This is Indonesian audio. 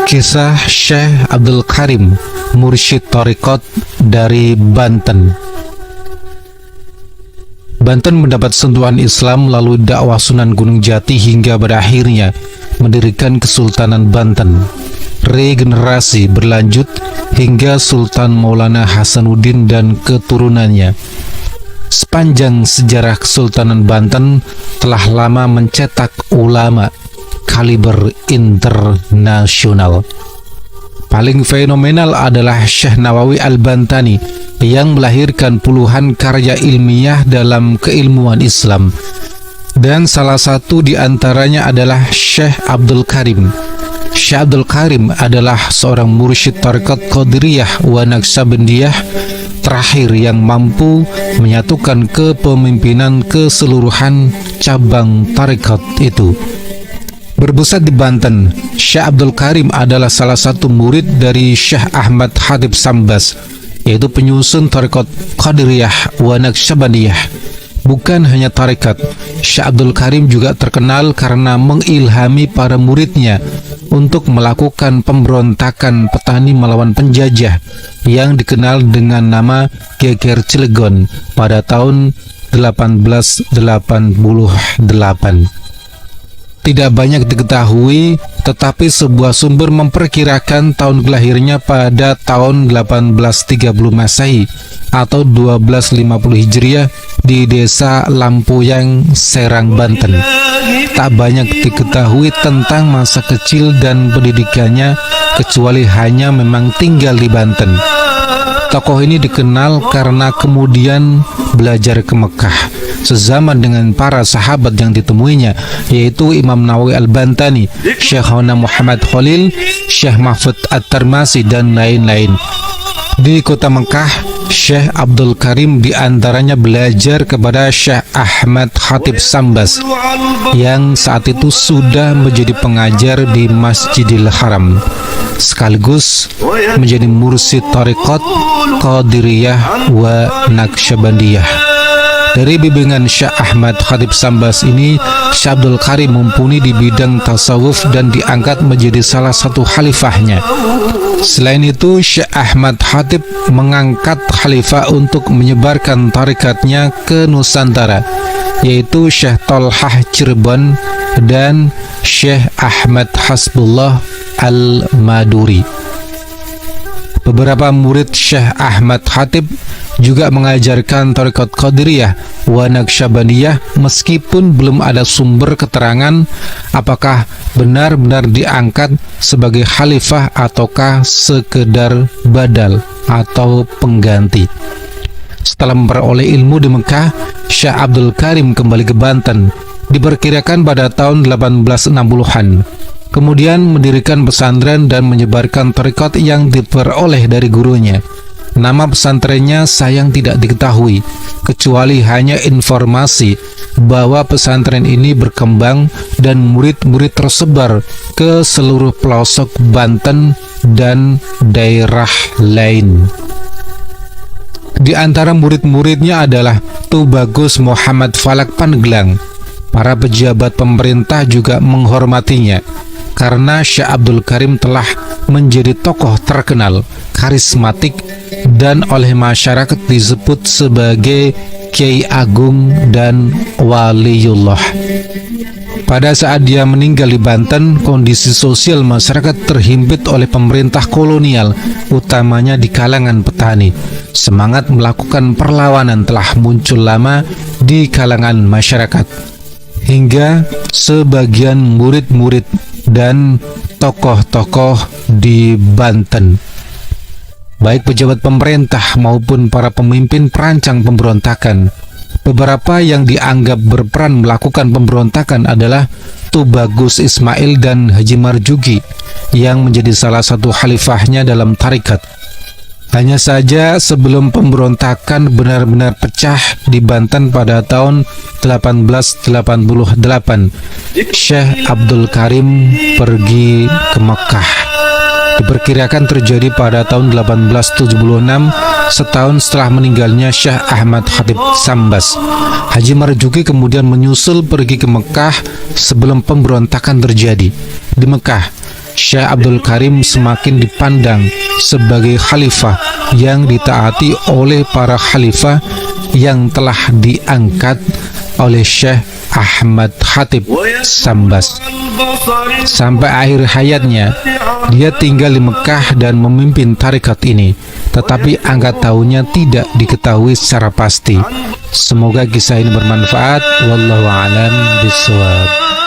Kisah Syekh Abdul Karim, mursyid Thariqat dari Banten. Banten mendapat sentuhan Islam melalui dakwah Sunan Gunung Jati hingga berakhirnya mendirikan Kesultanan Banten. Regenerasi berlanjut hingga Sultan Maulana Hasanuddin dan keturunannya. Sepanjang sejarah Kesultanan Banten telah lama mencetak ulama kaliber internasional. Paling fenomenal adalah Syekh Nawawi Al-Bantani yang melahirkan puluhan karya ilmiah dalam keilmuan Islam, dan salah satu di antaranya adalah Syekh Abdul Karim. Syekh Abdul Karim adalah seorang mursyid Thariqat Qadiriyah wa Naqsabandiyah terakhir yang mampu menyatukan kepemimpinan keseluruhan cabang Thariqat itu. Berpusat di Banten, Syekh Abdul Karim adalah salah satu murid dari Syekh Ahmad Khatib Sambas, yaitu penyusun Thariqat Qadiriyah wa Naqsabandiyah. Bukan hanya Thariqat, Syekh Abdul Karim juga terkenal karena mengilhami para muridnya untuk melakukan pemberontakan petani melawan penjajah yang dikenal dengan nama Geger Cilegon pada tahun 1888. Tidak banyak diketahui, tetapi sebuah sumber memperkirakan tahun lahirnya pada tahun 1830 Masehi atau 1250 Hijriah di desa Lampuyang, Serang, Banten. Tak banyak diketahui tentang masa kecil dan pendidikannya kecuali hanya memang tinggal di Banten. Tokoh ini dikenal karena kemudian belajar ke Mekah sezaman dengan para sahabat yang ditemuinya, yaitu Imam Nawawi Al-Bantani, Syekhona Muhammad Khalil, Syekh Mahfud At-Tirmasi, dan lain-lain. Di kota Mekah, Syekh Abdul Karim diantaranya belajar kepada Syekh Ahmad Khatib Sambas yang saat itu sudah menjadi pengajar di Masjidil Haram, sekaligus menjadi mursyid Thariqat Qadiriyah wa Naqsabandiyah. Dari bimbingan Syekh Ahmad Khatib Sambas ini, Syekh Abdul Karim mumpuni di bidang tasawuf dan diangkat menjadi salah satu khalifahnya. Selain itu, Syekh Ahmad Khatib mengangkat khalifah untuk menyebarkan tarikatnya ke Nusantara, yaitu Syekh Tolhah Cirebon dan Syekh Ahmad Hasbullah Al-Maduri. Beberapa murid Syekh Ahmad Khatib juga mengajarkan Thariqat Qadiriyah wa Naqsabandiyah meskipun belum ada sumber keterangan apakah benar-benar diangkat sebagai khalifah ataukah sekedar badal atau pengganti. Setelah memperoleh ilmu di Mekah, Syekh Abdul Karim kembali ke Banten, diperkirakan pada tahun 1860-an. Kemudian mendirikan pesantren dan menyebarkan thariqat yang diperoleh dari gurunya. Nama pesantrennya sayang tidak diketahui, kecuali hanya informasi bahwa pesantren ini berkembang dan murid-murid tersebar ke seluruh pelosok Banten dan daerah lain. Di antara murid-muridnya adalah Tubagus Muhammad Falak Pandeglang. Para pejabat pemerintah juga menghormatinya karena Syekh Abdul Karim telah menjadi tokoh terkenal, karismatik, dan oleh masyarakat disebut sebagai Kiai Agung dan Waliullah. Pada saat dia meninggal di Banten, kondisi sosial masyarakat terhimpit oleh pemerintah kolonial, utamanya di kalangan petani. Semangat melakukan perlawanan telah muncul lama di kalangan masyarakat, hingga sebagian murid-murid dan tokoh-tokoh di Banten, baik pejabat pemerintah maupun para pemimpin perancang pemberontakan. Beberapa yang dianggap berperan melakukan pemberontakan adalah Tubagus Ismail dan Haji Marjuki yang menjadi salah satu khalifahnya dalam tarikat. Hanya saja sebelum pemberontakan benar-benar pecah di Banten pada tahun 1888, Syekh Abdul Karim pergi ke Mekah. Diperkirakan terjadi pada tahun 1876, setahun setelah meninggalnya Syekh Ahmad Khatib Sambas. Haji Marjuki kemudian menyusul pergi ke Mekah sebelum pemberontakan terjadi. Di Mekah, Syekh Abdul Karim semakin dipandang sebagai khalifah yang ditaati oleh para khalifah yang telah diangkat oleh Syekh Ahmad Khatib Sambas. Sampai akhir hayatnya, dia tinggal di Mekah dan memimpin tarekat ini, tetapi angka tahunnya tidak diketahui secara pasti. Semoga kisah ini bermanfaat. Wallahu a'lam bishawab.